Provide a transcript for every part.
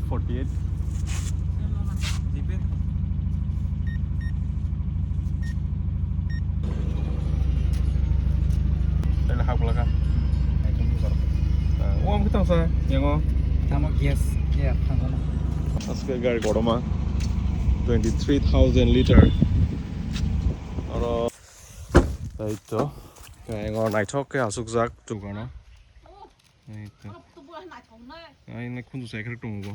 48 জিপে đây là học là cả ôm cái tàu xe nhớ không Tama yes yeah thang na আজকে গাড়ি গরমা 23,000 litre আর এই তো এগো নাইঠকে আসুক যাক তুগানো এই তো এই নে খুঁজু cycle টুমগো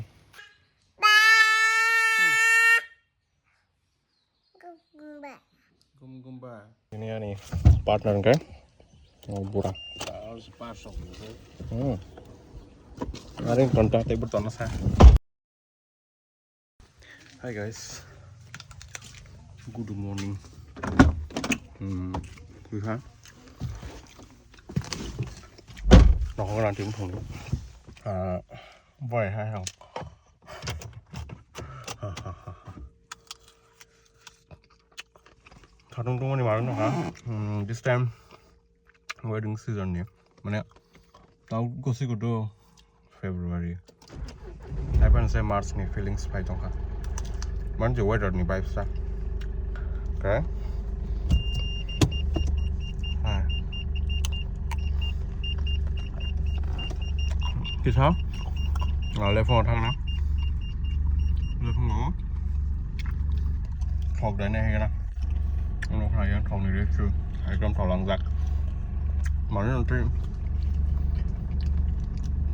gumba ini ya nih partner kan oh burang harus pasok ada yang kontak tapi bertanya saya hi guys good morning ha nó có làm tiếng thùng vòi hai hồng Thadung tung ni marun ha this time wedding season ni mane tau gosi ko do February I can say March ni feelings pai tong ha man jo weather ni vibes sa okay ha kisa le phone thang na le phone nó thọc đấy này na nó hay ăn thòng này đấy chứ hay trong thòng lăng giặc mà nó trên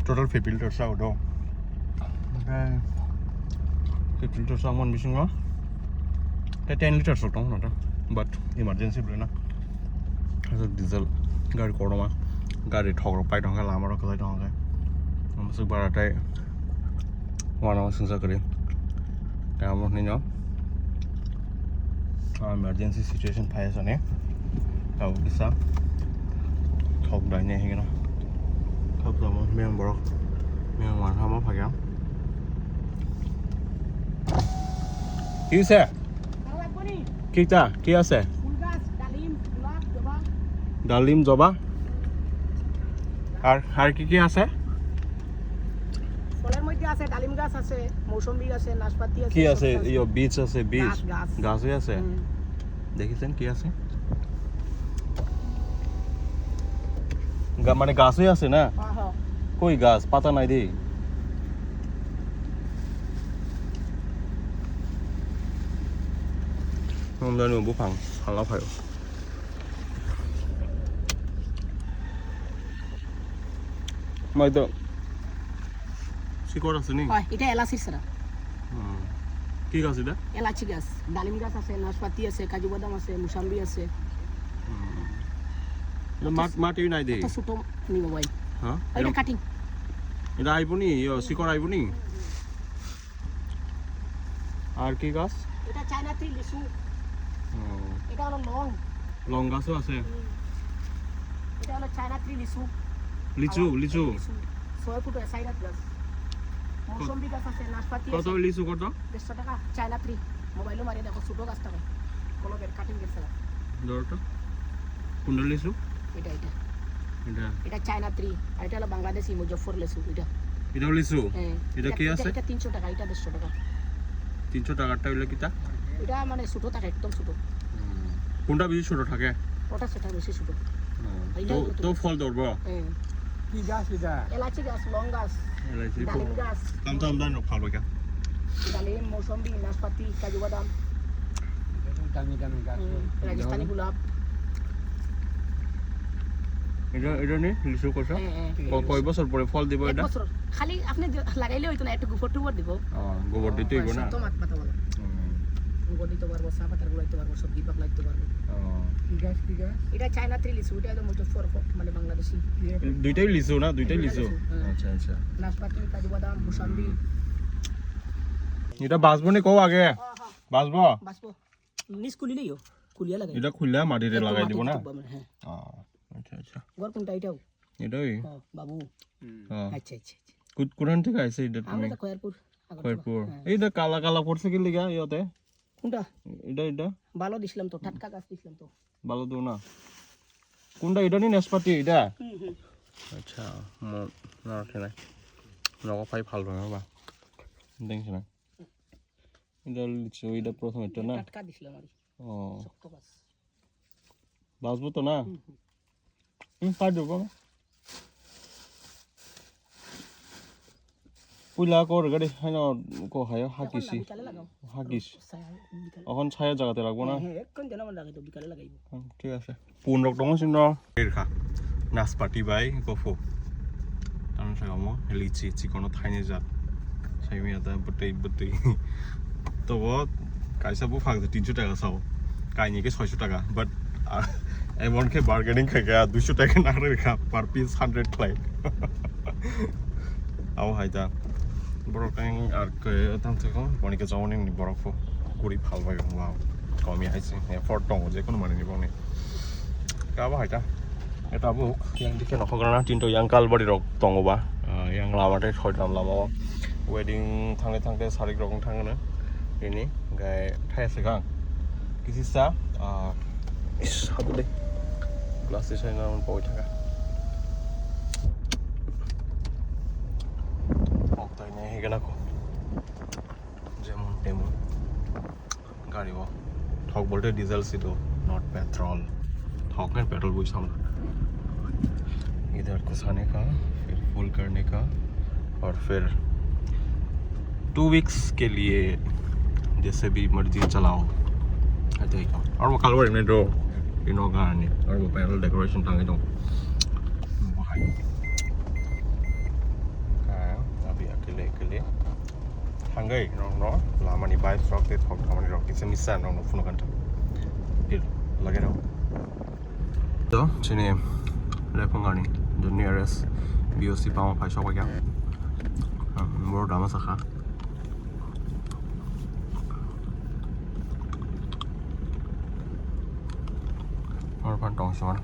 total phải filter sau đâu cái filter sau mình biết không cái 10 liter số trong nó đó but emergency rồi na diesel গাড়ি করোমা গাড়ি ঠগর পাই ঢঙ্গা লামার কলাই ঢঙ্গা আমসু বারাটাই ওয়ানা সংসা করে come on নিনো emergency situation phai ase tau bisa thok dai ne hingena thok lamo meng borok meng wan hama phagam ki ase kita ki ase dalim joba আর কি কি আছে ফলের মধ্যে আছে ডালিম গাছ আছে মৌসুমী আছে নাশপাতি আছে কি আছে ইয়ো বীজ আছে বীজ গাছ আছে দেখিছেন কি আছে মানে গাছই আছে না কই গাছ পাতা নাই দেই 오늘은 무방 살라파요 মাইতো শিকড় আছে নি এটা এলাচির সারা কি গাছ এটা এলাচি গাছ ডালিম গাছ আছে নাশপাতি আছে কাজু বাদাম আছে মুসাম্বি আছে মাটি নাই দে এটা ছোট নিব ভাই হ্যাঁ এটা কাটিং এটা আইবনি শিকড় আইবনি আর কি গাছ এটা চায়না ট্রি লিচু এটা হলো লং গাছও আছে এটা হলো চায়না ট্রি লিচু লিচু 6 ফুট সাইডাত গাছ মৌসুমী গাছ আছে নাশপাতি কত লিচু কত 150 টাকা চায়না ট্রি মোবাইলে মারি দেখো ছোট গাছটা ভাই কোন বের কাটিং গেছে দরটা কোনটা লিচু এটা এটা এটা চায়না ট্রি আর এটা হলো বাংলাদেশি মুজফ্ফর লিচু এটা লিচু এটা কি আছে এটা 300 টাকা এটা 150 টাকা 300 টাকাটা হইলো কিটা এটা মানে ছোট থাকে একদম ছোট কোনটা বেশি ছোট থাকে ওটা সেটা বেশি ছোট তো ফল ধরবো কি গাছ এটা এলাচি গাছ লং গাছ ডালিম গাছ দাম দাম ভালো কেন ডালিম মৌসুমী নাশপাতি কাজু বাদাম দামি গাছ রাজস্থানি গোলাপ এটা নি লিচু কইছো কয় বছর পরে ফল দিব এটা বছর খালি আপনি লাগাইলে হইতো না একটু গোবর টুবর দিব গোবর দিতে হইব না তো মাত পাতা বলে গোবর দিতে পারবো চা পাতা গুলাইতে পারবো সবজি পাকলাইতে পারবো কি গাছ এটা চায়না ট্রি লিচু এটা হলো মুজফ্ফর মানে বাংলাদেশি দুইটাই লিচু না দুইটাই লিচু আচ্ছা আচ্ছা নাশপাতি কাজু বাদাম মুসাম্বি এটা বাসবো নি কও আগে বাসবো নিচ কুলিলেই কুলিয়া লাগাই এটা খুললা মাটিতে লাগাই দিব না হ্যাঁ আচ্ছা আচ্ছা গর কোনটা এটাও এটাই বাবু আচ্ছা কোন থেকে আইছে এটা তুমি আমরা খয়রপুর এইটা কালা কালা পড়ছে কি লাগা ইয়তে কোনটা এটা ভালো দিছিলাম তো টাটকা গাছ দিছিলাম তো ভালো তো না কোনটা এটা নি নাশপাতি এটা আচ্ছা না ঠিক নাই লগা পাই ভাল হয় বা দেখছি না এটা লিচু এটা প্রথম এটা না টাটকা দিছিলাম আর ও শক্ত গাছ বাজবো তো না পারবো বাবা পুইলা কর গাড়ি হাই না কো হায় হাকিছি বিকালে লাগাও হাকিস বিকালে এখন ছায়া জায়গাতে রাখবো না হ্যাঁ এখন যেন আমার লাগাই তো বিকালে লাগাইব ঠিক আছে পুন রক দङ सिन रेखा नासपाती बाय गफो तान सागामो लिची चिकनो थाइने जात साइमिया दा बतै बतै तो वो काइसाबो फाग 300 টাকা साव काइनि के 600 টাকা बट एमन के बार्गेनिंग खाया 200 টাকা ना रेखा पर पीस 100 क्लाइट आव हाइदा बरकाइन आर के तामथको बनिके जावनि नि बरफो गुरि फालबाय वाव कमी हाइसे एफर्ट दङ जे कोनो माने निबने काबा हाइदा एटाबो yang dike नखगराना तिनto yang kalbari rok tongoba yang lamate khoitam lama wedding thangle thangle sarik rok thangana ini gai thaise gang kisisa is habule glass is na on poi thaka oktai ne hegana ko jemon temon gari wo thok bolte diesel sito not petrol थॉक and petrol बुझ हम इधर घुसाने का फिर full करने का और फिर 2 वीक्स के लिए जैसे भी मर्जी चलाओ और वो कलवर में दो इनो गाने और वो पैनल डेकोरेशन टांगे दो अभी अकेले अकेले थांगै नो लामानि बाइक रॉक ते थॉक थामानि रॉक इसे मिसा नो फुनो कंटा फिर लगे रहो तो sini Lepongani the nearest BOC Pama Pai Shop again more Damasaka or Pantong Shon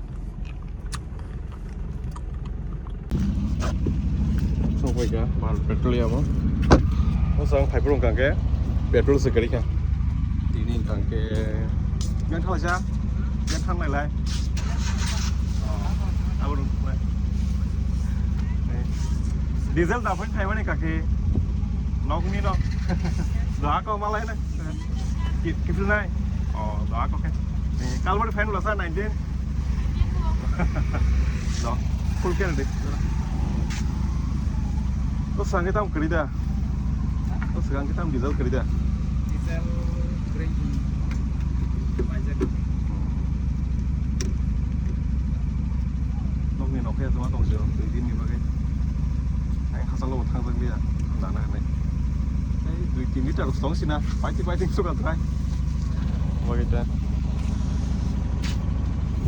so wait ya mal petroleum mo sang Pai Prong Kangke petrol sekali kan ini Kangke yang thao cha yang thang lại lại diesel da phun thai bane kake nok ni no da ko malai na kifil nai da ko ke kalbar fan la sa 19 do full ke de to sange tam kari da to sange tam diesel kari da diesel green nok ni nok ke sama tong jo din ni bagai Chalo thang dia dana này cái 2-3 liter sống xin à fighting suka try vậy ta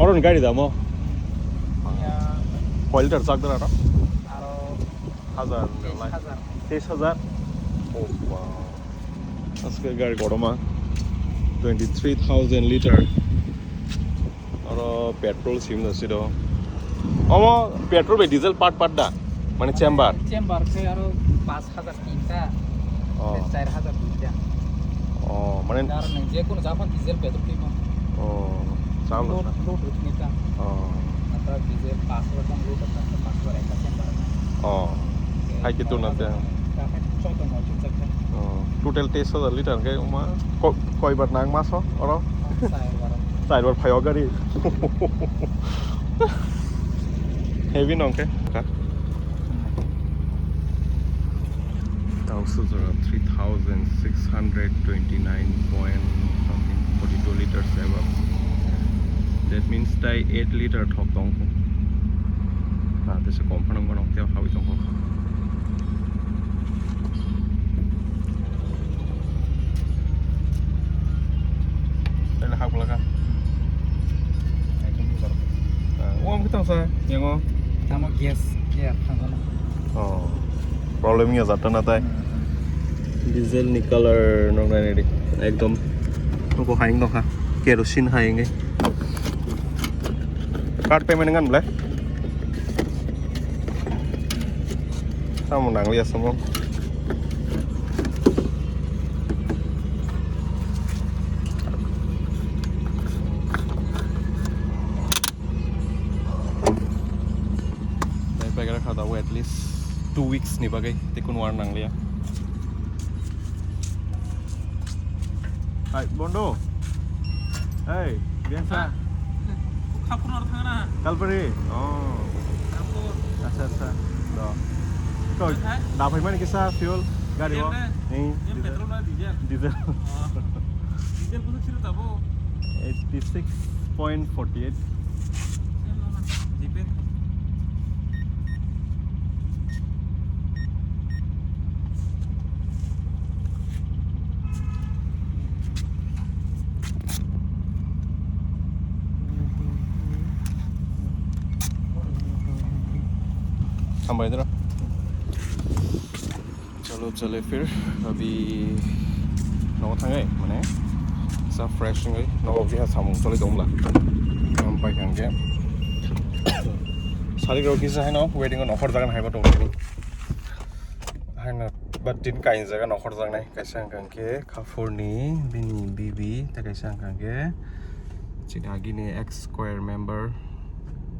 orang गाडी दा म कय litre सक्दैन र आरो 10,000 ओ वाह अस्के गाडी घोडमा 23,000 litre और petrol SIM दसिदो अब पेट्रोल बे डिजल पार्ट दा माने चेम्बर के आरो 5,000 तीनटा 4,000 दुइटा माने आरो नों जे कोनो जापान डिजेल पेट्रोल किमा साम लोड रुकनिटा नंतर डिजेल 500 कम लोड करता 500 एक चेम्बर हाई के तो ना ते टोटल 10,000 लिटर के उमा कोई बार नांग मास हो और साइड बार फायो गाड़ी हेवी नों के Houses are 3,629.42 liters above. That means that 8 liter thok dong. This is a component going to how we don't. Đây là học là cả. Ôm cái tao sao? Nhớ không? Tamo gas thang nó. Problem ही जाता ना था diesel निकलर नोंग नहीं रे एकदम उनको हाइंग Nokha kerosene हाइंगे card payment नगन ब्ले सामु नांगलिया समो नहीं पैकेट खाता वो at least 2 weeks nih bagai tekun war nang lia Hai, Bondo. Hey, biasa. 카푸나로 타거나. Kalpari. Oh. 카푸. अच्छा. Đó. Rồi, đào phải mấy cái xa fuel ga đi không? 님 페트롤이나 디젤. Diesel. 디젤 무슨 치료 타고? 86.48. 지페. हम इधर चलो चले फिर अभी नौ थांगे माने सब फ्रेश गई नौ भी है सामू चले दोमला हम पाई खांगे सारी रोगी से है ना वेटिंग ऑन ऑफर जगह है बट ओके है ना बट दिन का इन जगह ऑफर जगह नहीं कैसे खांगे खाफुरनी बिनी बीबी तो कैसे खांगे चिदागी ने x square member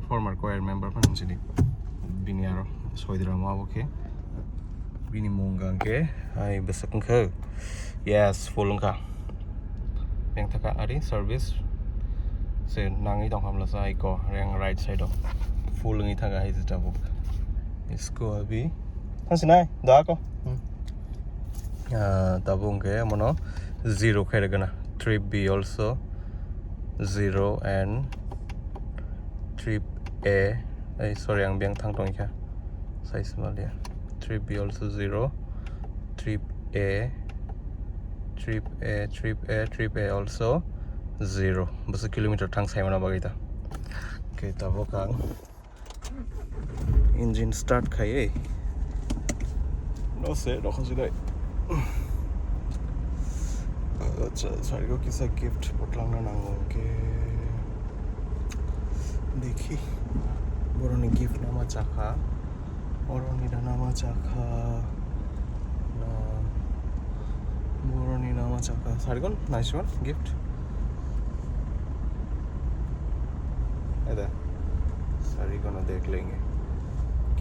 farmer square member पर हम चिदी बिनी यारो सोइद्रामा ओके बिनि मुंगांके आई बेसकंखो यस फुलंखा बेंग थाका आरि सर्विस से नांगै दं हमलासा आइको रेंग राइट साइड ऑफ फुलंगै थाका हाय जिताबो इसको अभी थांसिनाय दाको ताबुंगे मनो जीरो खेरगना trip B also zero and trip A ay sorry ang biang thang tong kya size malia trip B also 0 trip A also 0 bas kilometer thang sai mana bagita okay tabo kang engine start khai no se ro khasi dai acha sari ko kisa gift potlang na nango ke dekhi Boroni gift nama chakha Boroni nama chakha na Boroni nama chakha sari kon nice one gift इधर sari को ना देख लेंगे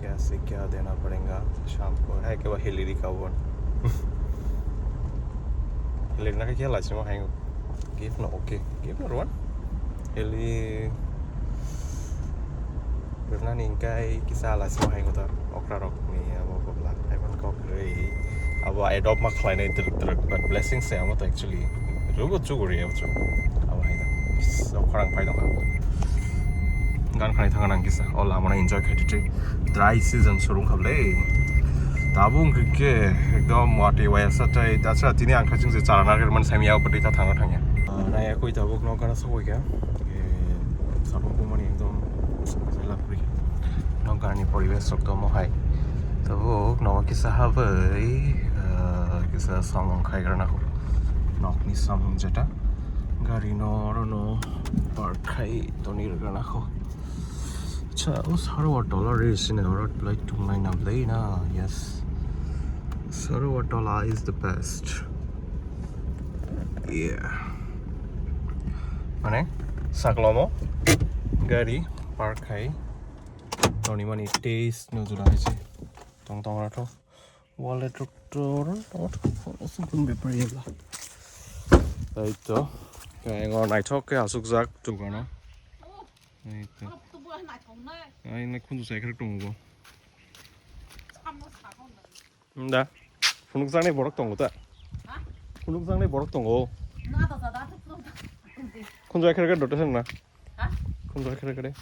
क्या से क्या देना पड़ेगा शाम को है कि वह हिलेरी का वन हिलेरी ना क्या लाची में है gift ना ओके gift ना वन हिली Berna ningkai kisah lah semua yang kita okra-ok ni apa bla Ivan kok rei apa adopt mak lain itu teruk but blessing saya mah actually rugut juga ya betul apa itu so orang pai dong gan kali tangan nang kisah all amana enjoy kaitu dry season surung kable tabung ke ekdom wati wayasa tai dasar tini angka jeng se cara nagar man sami au pati ta thang thangnya na ya koi tabuk no kana so kya sabung ko mani ekdom lapri nongkani poribesh sokto mohai tabo nawa kisa habai kisa samong khai garna ko nokni samong jeta gari no rono park khai toni garna ko cha o $100 is in our like 29 of na yes $100 is the best yeah mane saklomo gari park khai toni mani taste no jura hoise tong tong rato wallet doctor not simple paper yela taito kaingo nai thok ke asuk jak tu kana taito ai na khunju sai khar tung go nda phunuk jang nei borok tong ta ha phunuk jang nei borok tong go na da da khunju khar ka dot sang na ha khunju khar ka de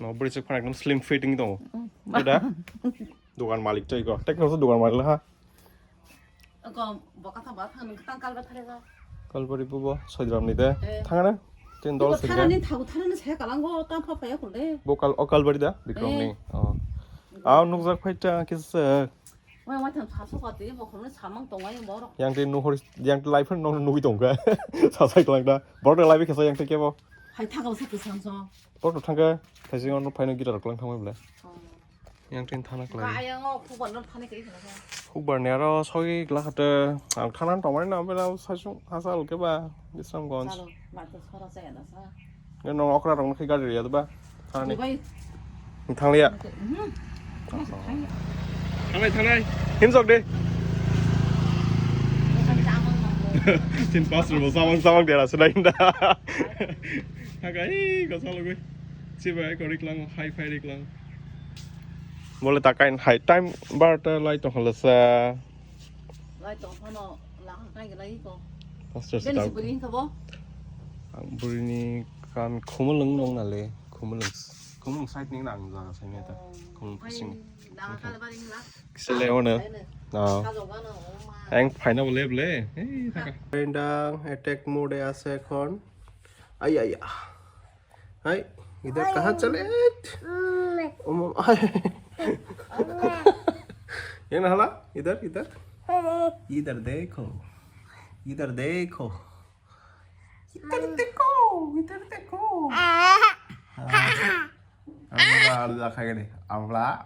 no beri cek ekdom slim fitting dong ada dukan malik coy ko tek no dukan malik ha ko boka tha ba thang tangkal ba thare ga kalpari bubo soidram ni de thangana $10 se thara ni thagu thara ni se kalang go ta pha pa ya kul de bokal okalbari da bikrom ni a nukjak phaita kis wai wai thang sa so ga de bo khon samang tong ai bo ro yang te nu hor yang te life no nui tong ka sa sai klang da bor de life kesa yang te ke bo hai tha ga sa tu sang so bor to thangka thaising on phaino gitar klang thangmai bla yang ten thana klang ka yang o khu ban no thane ke na Hubar nero soi glakate ang thanan tomai na bela sasung hasal ke ba bisam gonj Chalo ma to sora sa ya da sa nge no okra rong khi gari ya ba thani bai thang lia thang này him jok đi Tin pastor mo samang dera sudah indah. Hagai kau salah gue. Coba kau reklang high five reklang. Boleh takain high time bar terlai tu halasa. Lai tong ano lang kai lagi ko. Pastor Then sudah. si beri ka bo. Ang berini kan kumulung nong nale kumulung side ning nang za sa ni ta kumulung pusing Lang ka ba ring lak. sele ona na Ka jo gano ma. ang final level ei taka rendang attack mode e আছে এখন आई आई हाय इधर कहां चले ये ना हला इधर इधर इधर देखो इधर देखो इधर देखो इधर देखो Allah kayak gini Allah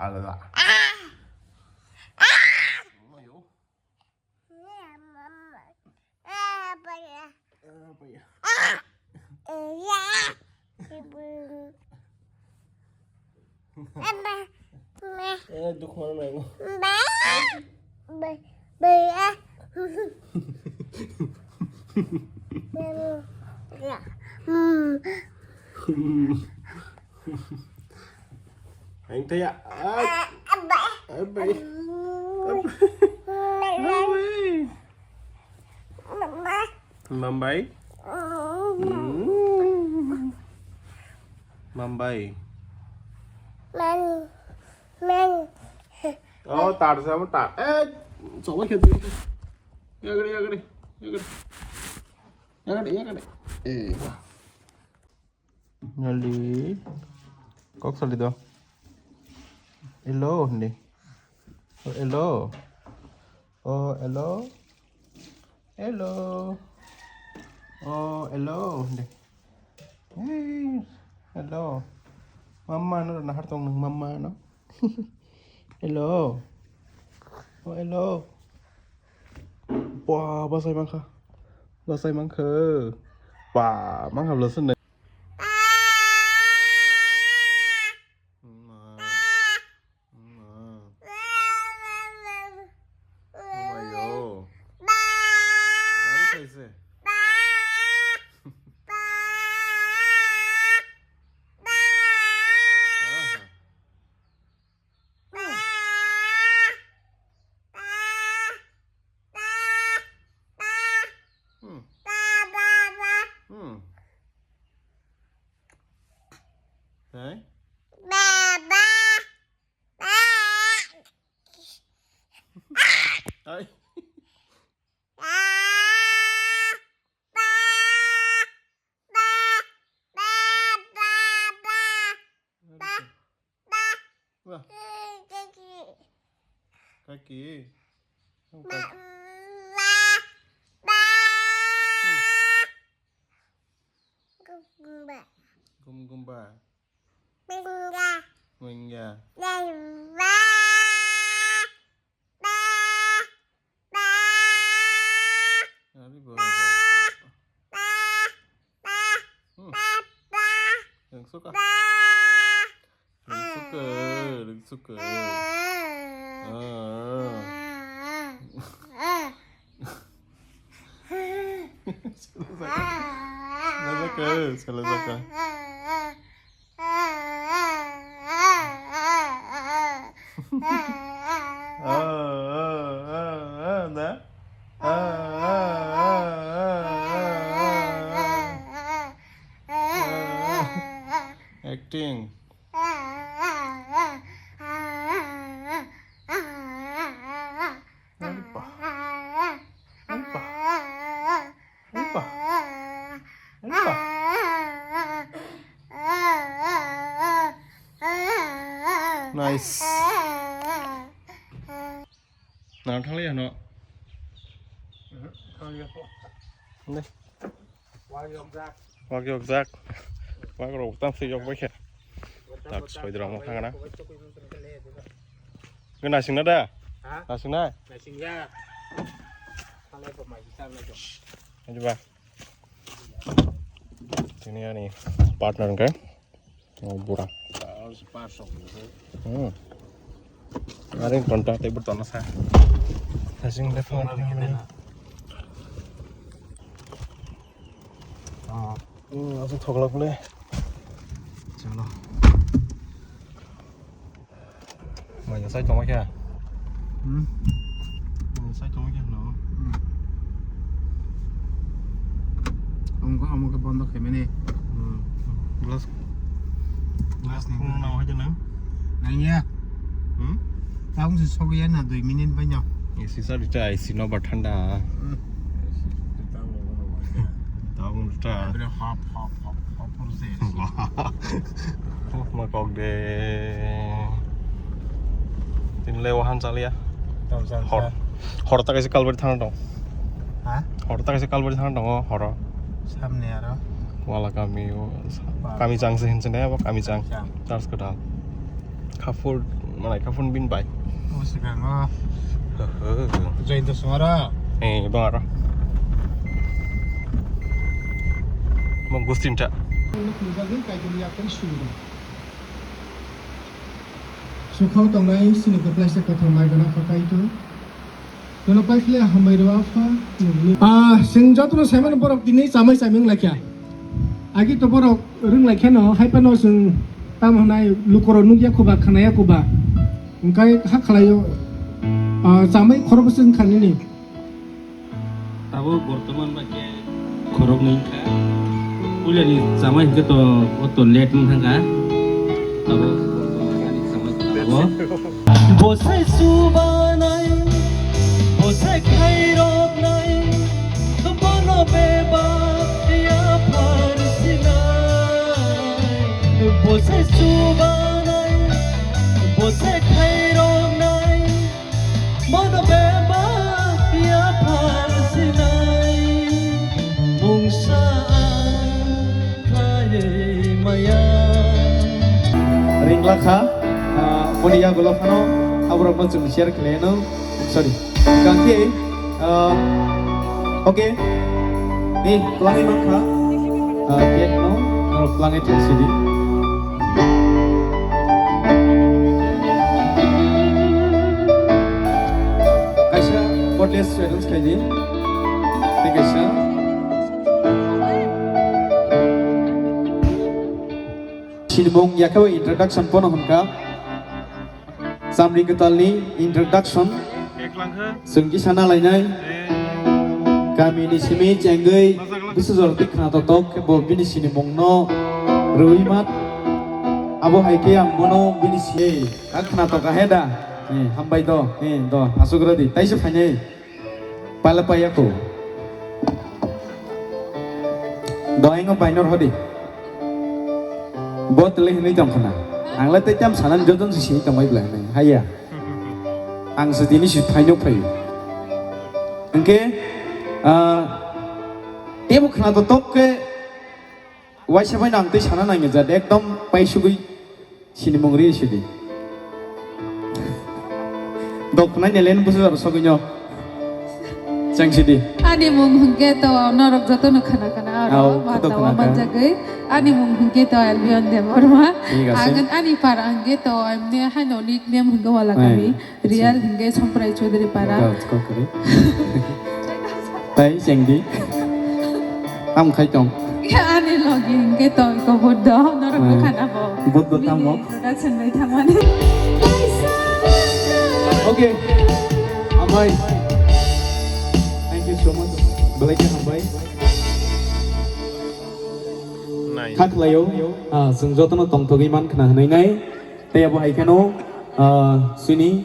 duk mana neng anh thấy ạ Mambay Mambay oh tar sama tar coba kita ya gede nyali kok sali do hello nih oh hello oh hello hello oh hello nih hey hello mama nó là hát tông mama nó hello oh hello wow basay mang khờ wow mang học lesson này đấy đấy kaki gumba Minga đừng xúc à đừng xúc cờ selesai dah acting nice nào thắng liền nó đây qua cái rác qua cái rổ tam phi dọc với kẹt tak sesuai dengan mau thang na cái này sinh nó đây là sinh đây này sinh ra thằng này của mày sao này rồi coba ini ya nih partner kan mau burang harus pasok kemarin kontak tapi bertanya saya asing telepon 아주 더글라 볼래. Chalo. Mày giờ xây trong cái kìa. Mày xây trong cái kìa nó. Ông có một cái bón đó này. Glass không nào hết cho nó. Này nha. Tao cũng sẽ cái là 2 minute với nhau. Isi sa đi trai, isi nó bật thanda. Tao cũng trai. Bây giờ hop process. Mà còn để tin leo han salia. Hor ta cái kalbar thang dong. Hả? Hor ta cái kalbar thang dong hor. Sam nè đó. Wala kami chang se hin se ne kami chang. Tars ka dal. Khafur mana khafun bin bai. Oh sekarang oh. Join the suara. Bang ara. Mangustin cha. So kau tong lai sini ke place ke thong mai gana pakai tu. Kalau pakai kle hamai ro apa? Sing jatuh na semen borok dini samai saming lakya. Agi to borok ring lakya no hai pa no sing tam hanai lukoro nugya kuba khanaya kuba. Ungkai hak khalayo samai khorob sing khani ni. Tahu berteman pakai korok ni kan? Ulah ni sama itu to late mungkin kan? Tahu berteman sama tahu. Bosai subanai, bosai kairok nai, bono beba ya parsinai. Bosai subanai, bosai kairok nai, bono beba ya parsinai. Ring lakha, Monia Golofano, our Muslim share Kleno, sorry, Kanki, okay, nih, pelangi makha, no, pelangi sini. Kaisa, Godless students kaji, Kaisa. Sinbong yakaw introduction po na hunka. Samri katali introduction. Sungki sana lainay. Kami ni simi cenggoy bisa jortik na totok bo bini sinbong no ruimat. Abo haike yang mono bini si ak na toka heda. Hambay do asugradi. Taisip hanya palapay ako. Doain ko painor hodi. Buat leh ni jam kena. Ang latih jam sanan jodoh sih kamai belah ni. Haya. Ang sedini sih tanya pay. Engke, tiap kena tutup ke. Wajib apa nang tu sanan nang jadi ekdom pay sugui sini mengri sini. Dok kena nyelen busur sugunya. Cang sini. Ani mungkin to norok jatuh nak kana aro matawa manjagai. Ani mungkin to albion dem orma. Angan ani para angge to amne hanolik nem hingga wala kami. Real hingga samprai chodri para. Tay cang di. Am khai chong. Ya ani logi hingga to ko bodo norok kana bo. Bodo tamok. Production mai thamani. Okay. Amai. Thank you so much. Belajar sampai. Khắc layo, dừng cho tôi nó tổng thời gian khả năng này, tây abo hay cái nó, suy nghĩ